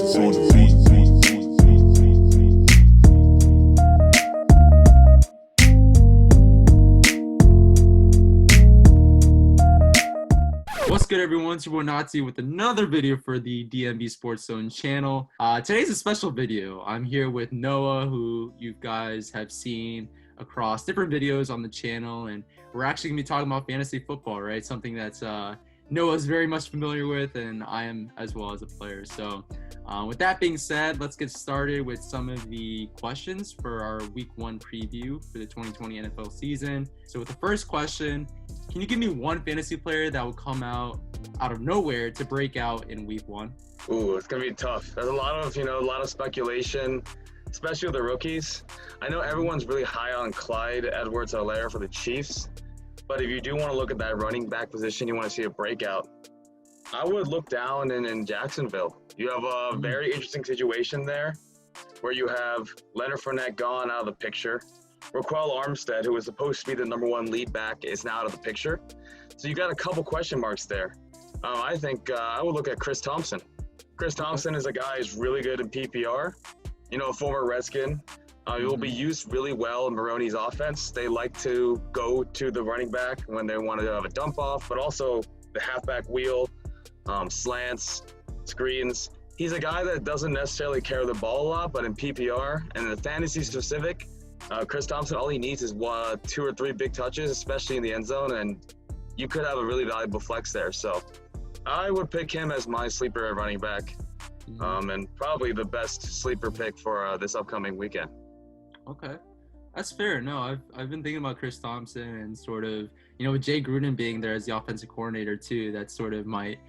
What's good, everyone? It's your boy Nati with another video for the DMVSportsZone channel. Today's a special video. I'm here with Noah, who you guys have seen across different videos on the channel, and we're actually going to be talking about fantasy football, right? Something that's Noah's very much familiar with, and I am as well as a player. So with that being said, let's get started with some of the questions for our Week 1 preview for the 2020 NFL season. So with the first question, can you give me one fantasy player that will come out of nowhere to break out in Week 1? Ooh, it's gonna be tough. There's a lot of speculation, especially with the rookies. I know everyone's really high on Clyde Edwards-Helaire for the Chiefs, but if you do want to look at that running back position, you want to see a breakout, I would look down in Jacksonville. You have a very interesting situation there where you have Leonard Fournette gone out of the picture. Raquel Armstead, who was supposed to be the number one lead back, is now out of the picture. So you got a couple question marks there. I think I would look at Chris Thompson. Chris Thompson is a guy who's really good in PPR. You know, a former Redskin. He will be used really well in Maroney's offense. They like to go to the running back when they want to have a dump off, but also the halfback wheel, slants, screens. He's a guy that doesn't necessarily carry the ball a lot, but in PPR and in the fantasy specific, Chris Thompson, all he needs is 2 or 3 big touches, especially in the end zone, and you could have a really valuable flex there. So I would pick him as my sleeper at running back, and probably the best sleeper pick for this upcoming weekend. Okay, that's fair. No, I've been thinking about Chris Thompson and sort of, with Jay Gruden being there as the offensive coordinator too, that sort of might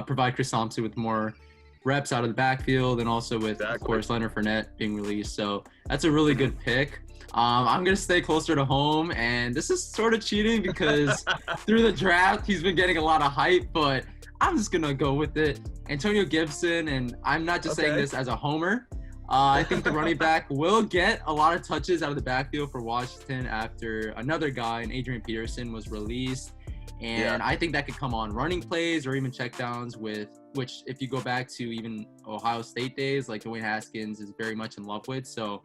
provide Chris Thompson with more reps out of the backfield, and also with, of course, Leonard Fournette being released. So that's a really good pick. I'm going to stay closer to home, and this is sort of cheating because through the draft, he's been getting a lot of hype, but I'm just going to go with it. Antonio Gibson, and I'm not just saying this as a homer. I think the running back will get a lot of touches out of the backfield for Washington after another guy, and Adrian Peterson, was released. And I think that could come on running plays or even checkdowns, which if you go back to even Ohio State days, like Dwayne Haskins is very much in love with. So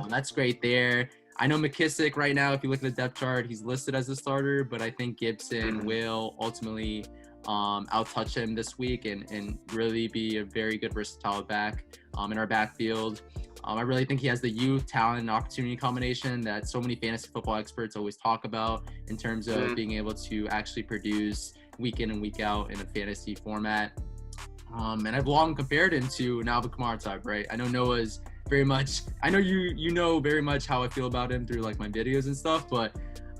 that's great there. I know McKissick right now, if you look at the depth chart, he's listed as a starter, but I think Gibson will ultimately outtouch him this week and really be a very good versatile back in our backfield. I really think he has the youth, talent, and opportunity combination that so many fantasy football experts always talk about in terms of being able to actually produce week in and week out in a fantasy format. And I've long compared him to an Alvin Kamara type, right? I know Noah's very much, I know you know very much how I feel about him through like my videos and stuff, but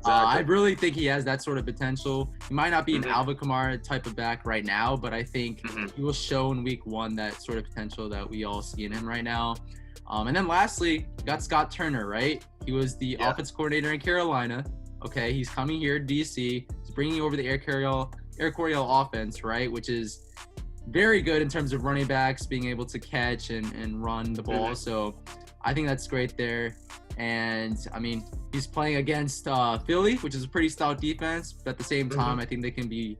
I really think he has that sort of potential. He might not be an Alvin Kamara type of back right now, but I think he will show in Week 1 that sort of potential that we all see in him right now. And then lastly, got Scott Turner, right? He was the offense coordinator in Carolina. Okay, he's coming here to DC. He's bringing over the Air Coryell offense, right? Which is very good in terms of running backs being able to catch and run the ball. So I think that's great there. And, I mean, he's playing against Philly, which is a pretty stout defense. But at the same time, I think they can be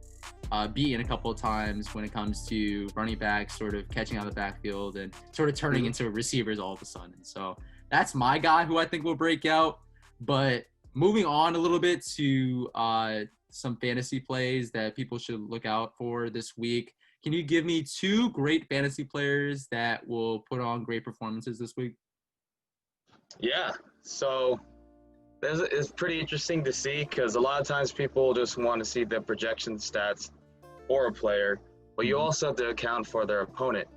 beaten a couple of times when it comes to running backs sort of catching out of the backfield and sort of turning into receivers all of a sudden. So that's my guy who I think will break out. But moving on a little bit to some fantasy plays that people should look out for this week. Can you give me 2 great fantasy players that will put on great performances this week? Yeah, so it's pretty interesting to see because a lot of times people just want to see the projection stats for a player, but you also have to account for their opponent.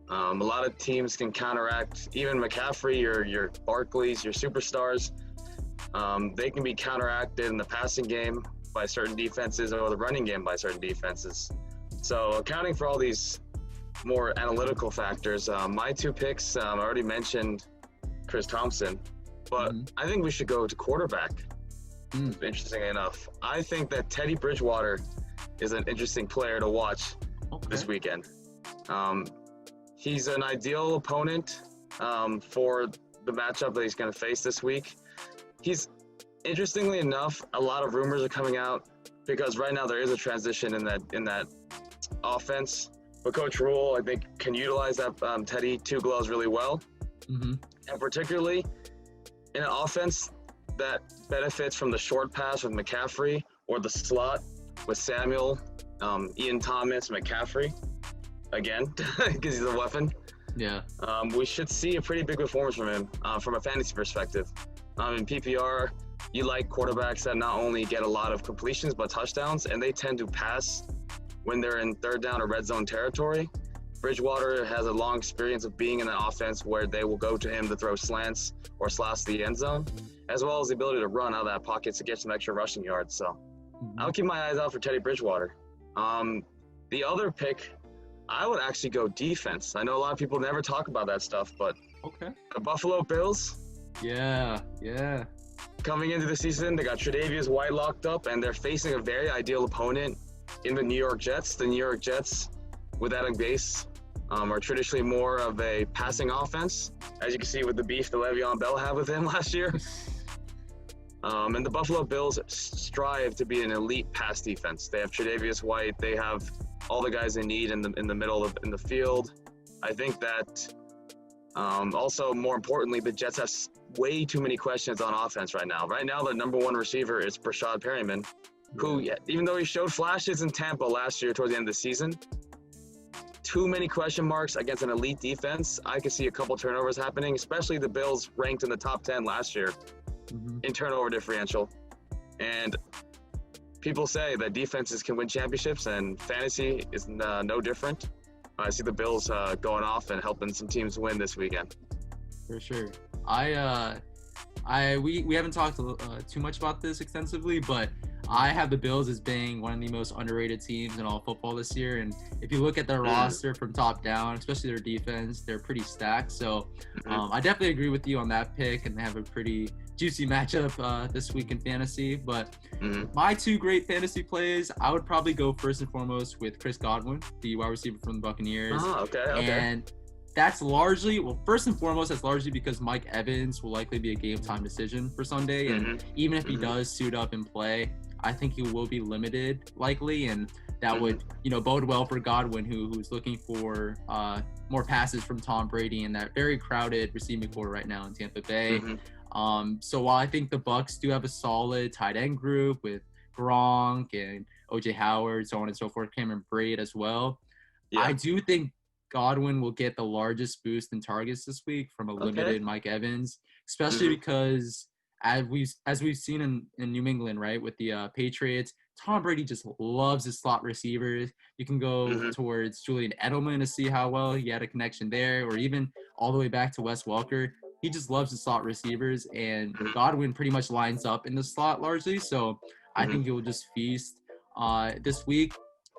A lot of teams can counteract, even McCaffrey, your Barkleys, your superstars. They can be counteracted in the passing game by certain defenses or the running game by certain defenses. So accounting for all these more analytical factors, my 2 picks, I already mentioned Chris Thompson, but I think we should go to quarterback. Interestingly enough, I think that Teddy Bridgewater is an interesting player to watch this weekend. He's an ideal opponent for the matchup that he's going to face this week. Interestingly enough, a lot of rumors are coming out because right now there is a transition in that offense But Coach Rule, I think, can utilize that Teddy two gloves really well. Mm-hmm. And particularly in an offense that benefits from the short pass with McCaffrey or the slot with Samuel, Ian Thomas, McCaffrey, again, because he's a weapon. Yeah. We should see a pretty big performance from him from a fantasy perspective. In PPR, you like quarterbacks that not only get a lot of completions but touchdowns, and they tend to pass when they're in third down or red zone territory. Bridgewater has a long experience of being in an offense where they will go to him to throw slants or slash the end zone, as well as the ability to run out of that pocket to get some extra rushing yards. So I'll keep my eyes out for Teddy Bridgewater. The other pick, I would actually go defense. I know a lot of people never talk about that stuff, but the Buffalo Bills. Yeah. Coming into the season, they got Tre'Davious White locked up, and they're facing a very ideal opponent in the New York Jets. The New York Jets, with Adam Gase, are traditionally more of a passing offense, as you can see with the beef that Le'Veon Bell had with him last year. And the Buffalo Bills strive to be an elite pass defense. They have Tre'Davious White. They have all the guys they need in the middle of in the field. I think that also, more importantly, the Jets have way too many questions on offense right now. Right now, the number one receiver is Brashad Perryman, who, even though he showed flashes in Tampa last year towards the end of the season, too many question marks against an elite defense. I could see a couple turnovers happening, especially the Bills ranked in the top 10 last year in turnover differential. And people say that defenses can win championships, and fantasy is no different. I see the Bills going off and helping some teams win this weekend. For sure. We haven't talked too much about this extensively, but I have the Bills as being one of the most underrated teams in all football this year. And if you look at their roster from top down, especially their defense, they're pretty stacked. So I definitely agree with you on that pick, and they have a pretty juicy matchup this week in fantasy. But my two great fantasy plays, I would probably go first and foremost with Chris Godwin, the wide receiver from the Buccaneers. Okay. And that's largely, first and foremost, that's largely because Mike Evans will likely be a game time decision for Sunday. And even if he does suit up and play, I think he will be limited likely. And that would, bode well for Godwin, who's looking for more passes from Tom Brady in that very crowded receiving core right now in Tampa Bay. So while I think the Bucs do have a solid tight end group with Gronk and OJ Howard, so on and so forth, Cameron Braid as well, I do think Godwin will get the largest boost in targets this week from a limited Mike Evans, especially because as we've seen in New England, right, with the Patriots, Tom Brady just loves his slot receivers. You can go towards Julian Edelman to see how well he had a connection there, or even all the way back to Wes Welker. He just loves the slot receivers, and Godwin pretty much lines up in the slot largely. So I think he will just feast this week.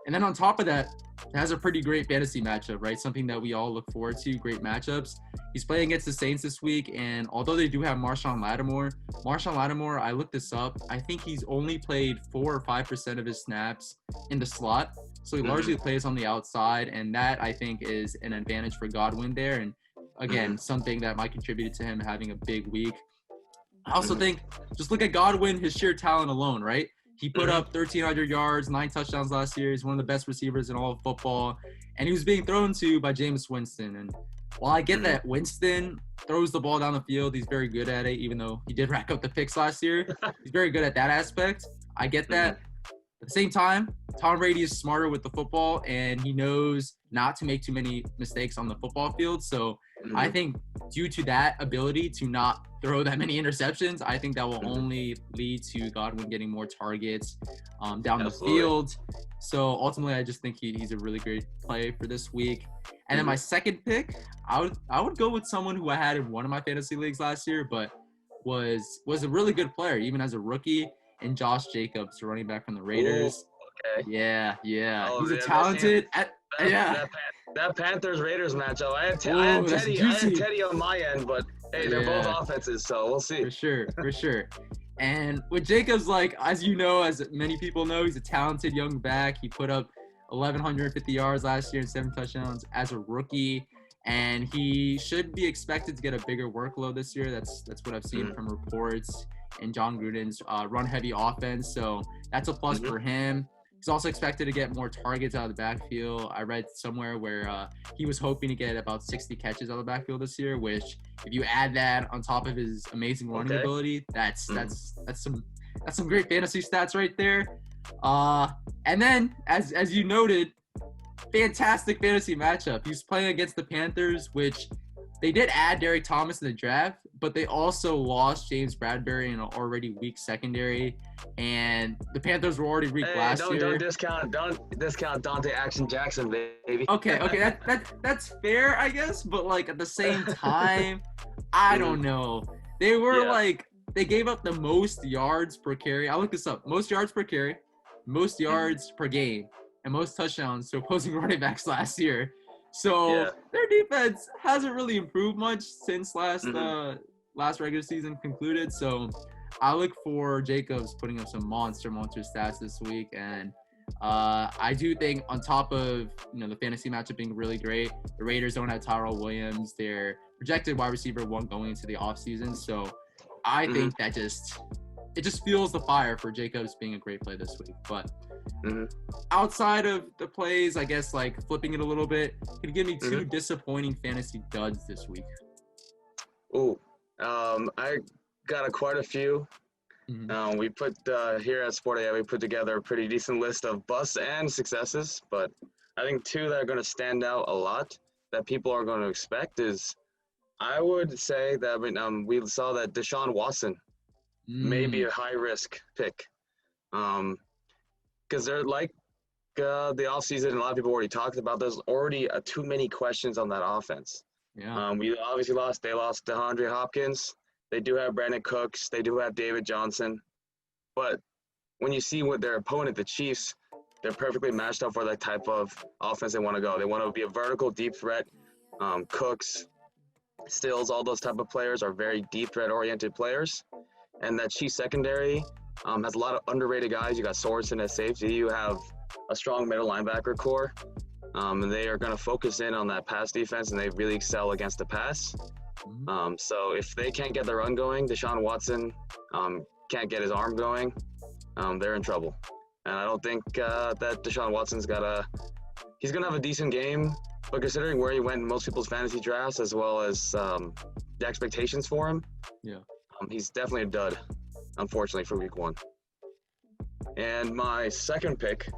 And then on top of that, it has a pretty great fantasy matchup, right? Something that we all look forward to, great matchups. He's playing against the Saints this week, and although they do have Marshawn Lattimore, I looked this up. I think he's only played 4 or 5% of his snaps in the slot. So he largely plays on the outside, and that, I think, is an advantage for Godwin there. And again, something that might contribute to him having a big week. I also think, just look at Godwin, his sheer talent alone, right? He put up 1,300 yards, 9 touchdowns last year. He's one of the best receivers in all of football. And he was being thrown to by Jameis Winston. And while I get that Winston throws the ball down the field, he's very good at it, even though he did rack up the picks last year. He's very good at that aspect. I get that. At the same time, Tom Brady is smarter with the football, and he knows not to make too many mistakes on the football field. So I think due to that ability to not throw that many interceptions, I think that will only lead to Godwin getting more targets down the field. So ultimately, I just think he's a really great play for this week. And then my second pick, I would go with someone who I had in one of my fantasy leagues last year, but was a really good player, even as a rookie, and Josh Jacobs, running back from the Raiders. Yeah. Oh, he's a talented. That Panthers-Raiders matchup. I had Teddy on my end, but hey, they're both offenses, so we'll see. For sure. And with Jacobs, like, as you know, as many people know, he's a talented young back. He put up 1,150 yards last year and 7 touchdowns as a rookie. And he should be expected to get a bigger workload this year. That's what I've seen from reports in John Gruden's run-heavy offense. So that's a plus for him. He's also expected to get more targets out of the backfield. I read somewhere where he was hoping to get about 60 catches out of the backfield this year, which if you add that on top of his amazing running ability, that's some great fantasy stats right there. And then as you noted, fantastic fantasy matchup. He's playing against the Panthers, which they did add Derek Thomas in the draft, but they also lost James Bradbury in an already weak secondary. And the Panthers were already weak last year. Don't discount Dante Action Jackson, baby. Okay, that's fair, I guess. But like at the same time, I don't know. They were they gave up the most yards per carry. I looked this up. Most yards per carry, most yards per game, and most touchdowns to opposing running backs last year. So their defense hasn't really improved much since last regular season concluded. So I look for Jacobs putting up some monster stats this week. And I do think on top of, the fantasy matchup being really great, the Raiders don't have Tyrell Williams. They're projected wide receiver 1 going into the offseason. So I think that it just fuels the fire for Jacobs being a great play this week. But outside of the plays, I guess like flipping it a little bit, can you give me 2 disappointing fantasy duds this week? I got quite a few. We put here at Sport AI, we put together a pretty decent list of busts and successes, but I think 2 that are going to stand out a lot that people are going to expect is, I would say that we saw that Deshaun Watson may be a high risk pick. Because they're like the offseason, a lot of people already talked about, there's already too many questions on that offense. We obviously lost DeAndre Hopkins. They do have Brandon Cooks. They do have David Johnson. But when you see what their opponent, the Chiefs, they're perfectly matched up for that type of offense they want to go. They want to be a vertical deep threat. Cooks, Stills, all those type of players are very deep threat-oriented players. And that Chiefs secondary has a lot of underrated guys. You got Sorensen at safety. You have a strong middle linebacker core. And they are going to focus in on that pass defense, and they really excel against the pass. So if they can't get the run going, Deshaun Watson can't get his arm going, they're in trouble. And I don't think that Deshaun Watson's he's going to have a decent game, but considering where he went in most people's fantasy drafts, as well as the expectations for him, he's definitely a dud, unfortunately, for week 1. And my second pick,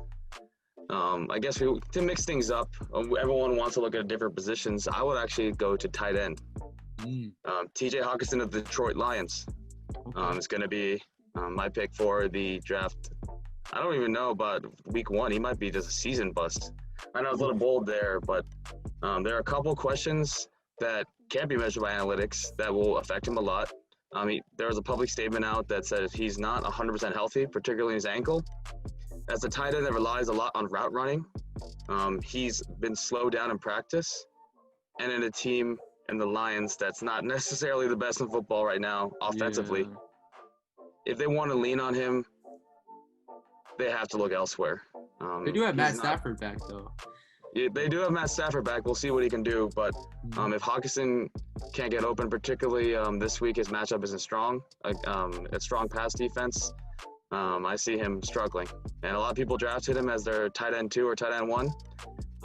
I guess to mix things up, everyone wants to look at different positions. I would actually go to tight end. TJ Hawkinson of the Detroit Lions is going to be my pick for the draft. I don't even know about week 1. He might be just a season bust. I know it's a little bold there, but there are a couple questions that can't be measured by analytics that will affect him a lot. There was a public statement out that said he's not 100% healthy, particularly his ankle. As a tight end that relies a lot on route running, he's been slowed down in practice. And in a team in the Lions that's not necessarily the best in football right now offensively, if they want to lean on him, they have to look elsewhere. They do have Matt Stafford back, though. Yeah, they do have Matt Stafford back. We'll see what he can do. But if Hawkinson can't get open, particularly this week, his matchup isn't strong. A strong pass defense. I see him struggling. And a lot of people drafted him as their tight end 2 or tight end 1.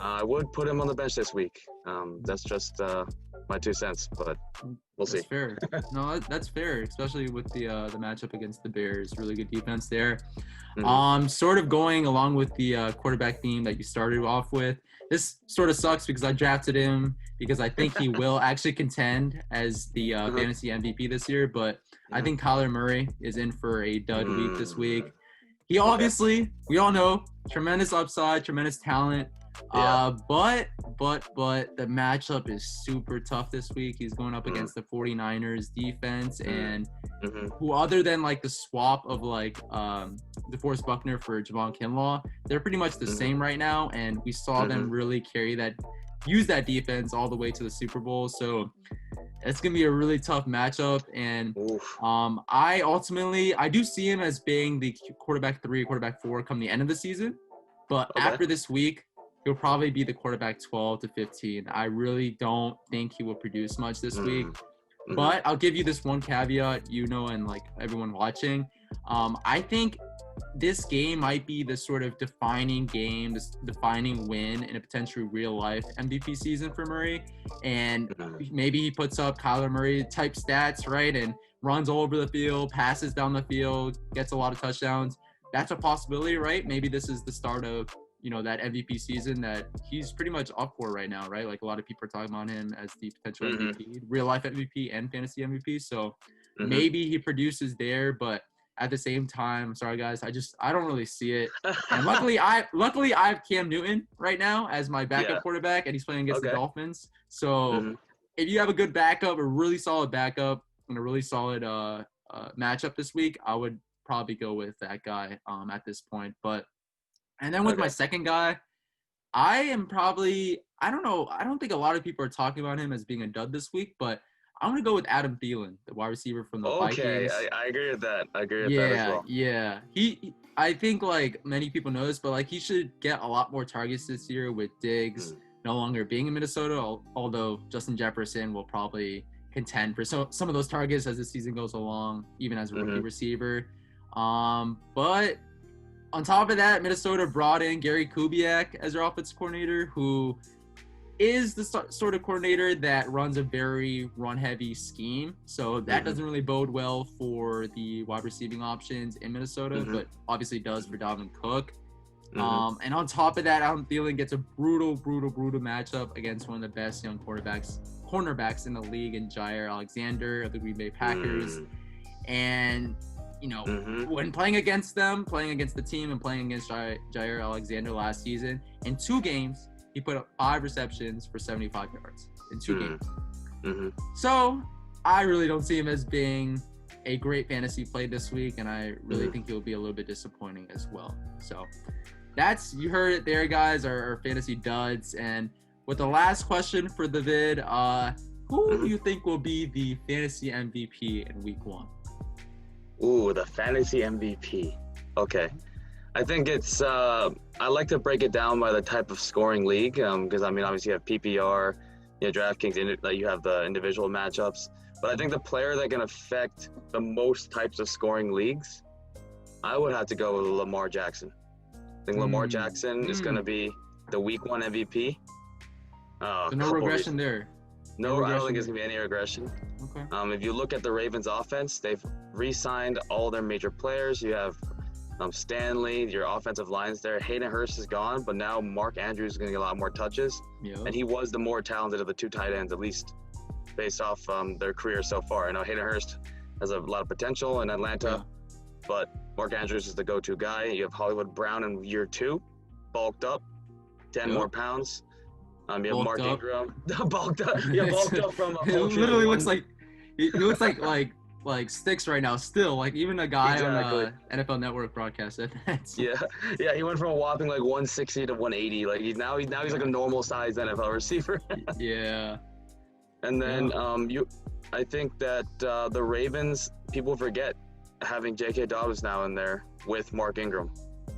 I would put him on the bench this week. That's just my 2 cents, but we'll see. That's fair. No, that's fair, especially with the matchup against the Bears. Really good defense there. Sort of going along with the quarterback theme that you started off with. This sort of sucks because I drafted him because I think he will actually contend as the fantasy MVP this year, but I think Kyler Murray is in for a dud week this week. He obviously, we all know, tremendous upside, tremendous talent. But the matchup is super tough this week. He's going up against the 49ers defense, and who other than like the swap of like DeForest Buckner for Javon Kinlaw, they're pretty much the same right now, and we saw them really use that defense all the way to the Super Bowl. So it's gonna be a really tough matchup, and I do see him as being the quarterback 3, quarterback 4 come the end of the season, but after this week, he'll probably be the quarterback 12 to 15. I really don't think he will produce much this week. But I'll give you this one caveat, and like everyone watching. I think this game might be the sort of defining game, this defining win in a potentially real life MVP season for Murray. And maybe he puts up Kyler Murray type stats, right? And runs all over the field, passes down the field, gets a lot of touchdowns. That's a possibility, right? Maybe this is the start of, that MVP season that he's pretty much up for right now, right? Like a lot of people are talking about him as the potential MVP, real life MVP and fantasy MVP. So maybe he produces there, but at the same time, sorry guys, I don't really see it. And luckily I have Cam Newton right now as my backup quarterback, and he's playing against the Dolphins. So if you have a good backup, a really solid backup, and a really solid matchup this week, I would probably go with that guy at this point. And then with my second guy, I don't think a lot of people are talking about him as being a dud this week, but I'm going to go with Adam Thielen, the wide receiver from the Vikings. I agree with that. I agree with that as well. Yeah. I think, like, many people know this, but, like, he should get a lot more targets this year with Diggs no longer being in Minnesota, although Justin Jefferson will probably contend for some of those targets as the season goes along, even as a rookie receiver. But on top of that, Minnesota brought in Gary Kubiak as their offensive coordinator, who is the sort of coordinator that runs a very run-heavy scheme. So that doesn't really bode well for the wide receiving options in Minnesota, but obviously does for Dalvin Cook. And on top of that, Adam Thielen gets a brutal matchup against one of the best young cornerbacks in the league in Jair Alexander of the Green Bay Packers. And when playing against the team and playing against Jair Alexander last season, in 2 games, he put up 5 receptions for 75 yards in 2 games. So I really don't see him as being a great fantasy play this week, and I really think he'll be a little bit disappointing as well. So you heard it there, guys, our fantasy duds. And with the last question for the vid, who do you think will be the fantasy MVP in week 1? Ooh, the fantasy MVP. Okay. I think it's, I like to break it down by the type of scoring league, because, obviously you have PPR, DraftKings, you have the individual matchups. But I think the player that can affect the most types of scoring leagues, I would have to go with Lamar Jackson. I think Lamar Jackson is going to be the week 1 MVP. So no regression there. No, I don't think there's going to be any regression. Okay. If you look at the Ravens offense, they've re-signed all their major players. You have Stanley, your offensive line's there. Hayden Hurst is gone, but now Mark Andrews is going to get a lot more touches. And he was the more talented of the 2 tight ends, at least based off their career so far. I know Hayden Hurst has a lot of potential in Atlanta, but Mark Andrews is the go-to guy. You have Hollywood Brown in year 2, bulked up, 10 more pounds. You have bulked Mark up. Ingram, bulked up. Yeah, bulked up from. It literally looks like he looks like sticks right now. Still, like even a guy on NFL Network broadcast said that. So. Yeah. He went from a whopping 160 to 180. Like he's like a normal sized NFL receiver. Yeah. And then I think that the Ravens, people forget having J.K. Dobbins now in there with Mark Ingram.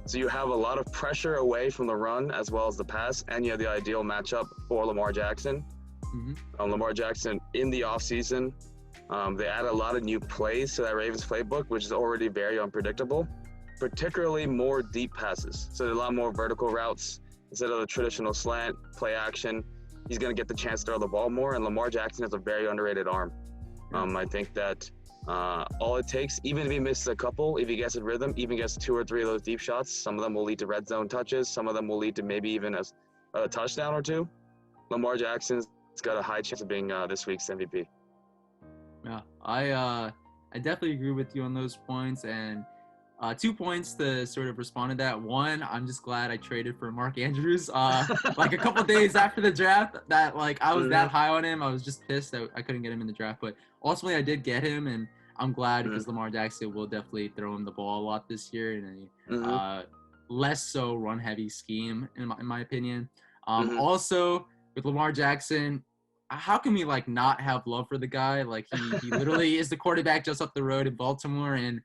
So you have a lot of pressure away from the run as well as the pass, and you have the ideal matchup for Lamar Jackson. Lamar Jackson in the offseason, they add a lot of new plays to that Ravens playbook, which is already very unpredictable, particularly more deep passes. So there's a lot more vertical routes instead of the traditional slant, play action. He's going to get the chance to throw the ball more, and Lamar Jackson has a very underrated arm. I think that all it takes, even if he misses a couple, if he gets in rhythm, even gets 2 or 3 of those deep shots, some of them will lead to red zone touches, some of them will lead to maybe even a touchdown or 2. Lamar Jackson's got a high chance of being this week's MVP. Yeah, I definitely agree with you on those points, and 2 points to sort of respond to that. One, I'm just glad I traded for Mark Andrews. Like a couple days after the draft, that I was that high on him. I was just pissed that I couldn't get him in the draft, but ultimately I did get him, and I'm glad because Lamar Jackson will definitely throw him the ball a lot this year in a less so run-heavy scheme, in my opinion. Also, with Lamar Jackson, how can we not have love for the guy? Like he literally is the quarterback just up the road in Baltimore, and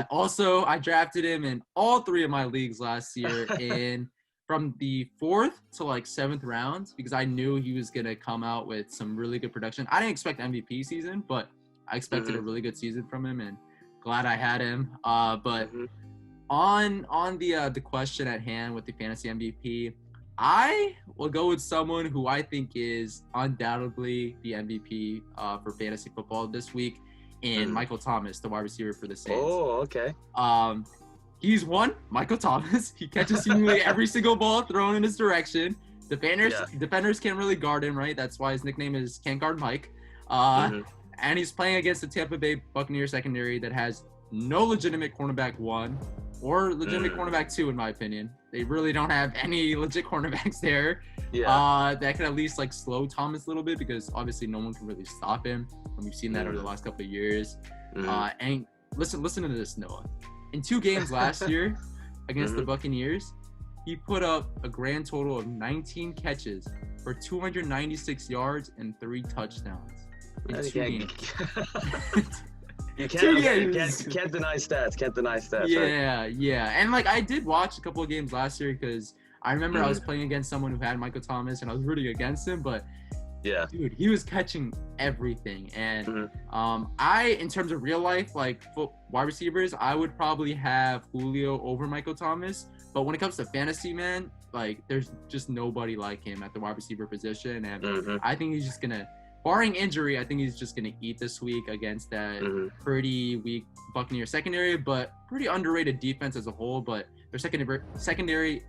also I drafted him in all 3 of my leagues last year from the 4th to 7th rounds because I knew he was gonna come out with some really good production. I didn't expect MVP season, but I expected a really good season from him, and glad I had him. But On the question at hand with the fantasy MVP, I will go with someone who I think is undoubtedly the MVP for fantasy football this week, in Michael Thomas, the wide receiver for the Saints. Oh, okay. He's Michael Thomas. He catches seemingly every single ball thrown in his direction. Defenders can't really guard him, right? That's why his nickname is Can't Guard Mike. And he's playing against the Tampa Bay Buccaneers secondary that has no legitimate cornerback 1 or legitimate cornerback 2, in my opinion. They really don't have any legit cornerbacks there. That can at least like slow Thomas a little bit, because obviously no one can really stop him. And we've seen that over the last couple of years. And listen to this, Noah. In 2 games last year against the Buccaneers, he put up a grand total of 19 catches for 296 yards and 3 touchdowns in 2 games. You can't deny stats. Can't deny stats. Yeah, right? yeah. And like, I did watch a couple of games last year, because I remember I was playing against someone who had Michael Thomas, and I was rooting against him. But yeah, dude, he was catching everything. And I, in terms of real life, like wide receivers, I would probably have Julio over Michael Thomas. But when it comes to fantasy, man, like, there's just nobody like him at the wide receiver position. And I think he's just gonna, barring injury, I think he's just going to eat this week against that pretty weak Buccaneer secondary, but pretty underrated defense as a whole. But their secondary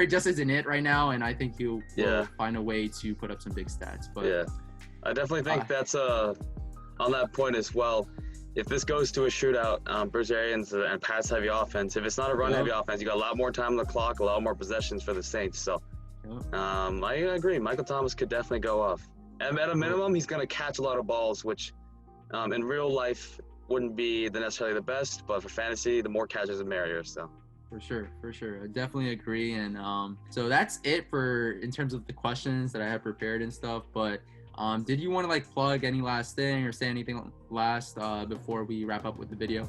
just isn't it right now, and I think he'll find a way to put up some big stats. But yeah, I definitely think that's on that point as well. If this goes to a shootout, Bruce Arians and pass-heavy offense, if it's not a run-heavy offense, you got a lot more time on the clock, a lot more possessions for the Saints. So I agree. Michael Thomas could definitely go off. And at a minimum, he's going to catch a lot of balls, which in real life wouldn't be necessarily the best, but for fantasy, the more catches the merrier. So for sure, I definitely agree. And so that's it in terms of the questions that I have prepared and stuff. But did you want to like plug any last thing or say anything last before we wrap up with the video?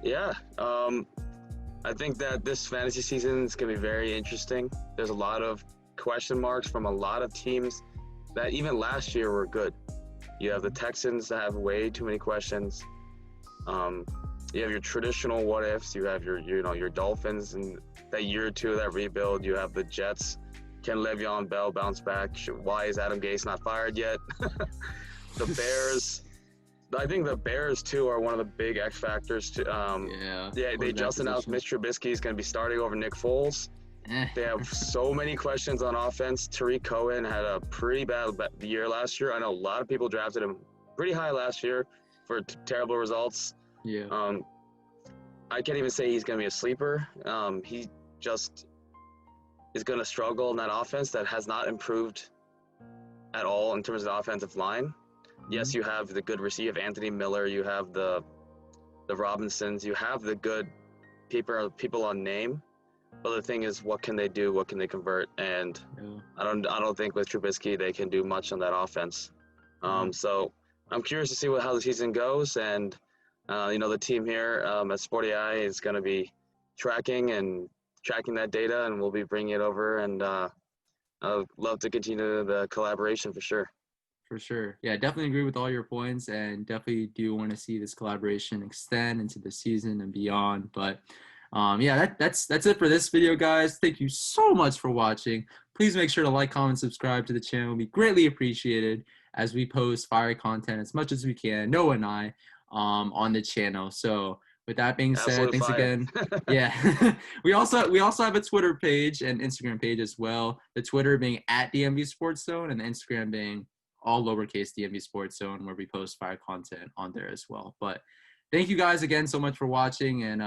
Yeah, I think that this fantasy season is going to be very interesting. There's a lot of question marks from a lot of teams that even last year were good. You have the Texans that have way too many questions. You have your traditional what ifs. You have your Dolphins and that year or two that rebuild. You have the Jets. Can Le'Veon Bell bounce back? Why is Adam Gase not fired yet? The Bears. I think the Bears too are one of the big X factors. They just announced Mitch Trubisky is going to be starting over Nick Foles. They have so many questions on offense. Tariq Cohen had a pretty bad year last year. I know a lot of people drafted him pretty high last year for terrible results. I can't even say he's going to be a sleeper. He just is going to struggle in that offense that has not improved at all in terms of the offensive line. Yes, you have the good receiver, Anthony Miller. You have the Robinsons. You have the good people on name. But the thing is, what can they do? What can they convert? And I don't think with Trubisky they can do much on that offense. So I'm curious to see how the season goes. And the team here at Sporty Eye is going to be tracking that data, and we'll be bringing it over. And I'd love to continue the collaboration for sure. For sure. Yeah, definitely agree with all your points, and definitely do want to see this collaboration extend into the season and beyond. But that's it for this video, guys. Thank you so much for watching. Please make sure to like, comment, subscribe to the channel. It'll be greatly appreciated as we post fiery content as much as we can, Noah and I, on the channel. So with that being said, thanks again. Yeah. we also have a Twitter page and Instagram page as well. The Twitter being at DMVSportsZone and the Instagram being all lowercase DMVSportsZone, where we post fire content on there as well. But thank you guys again so much for watching, and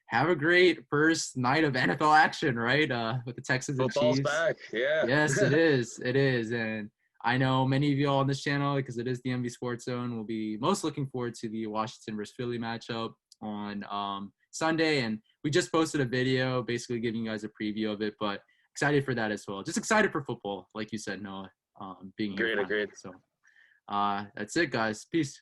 have a great first night of NFL action, right? With the Texans and Chiefs. Football's back, yeah. Yes, it is. It is. And I know many of you all on this channel, because it is the MV Sports Zone, will be most looking forward to the Washington versus Philly matchup on Sunday. And we just posted a video basically giving you guys a preview of it, but excited for that as well. Just excited for football, like you said, Noah, being here. Agreed. So that's it, guys. Peace.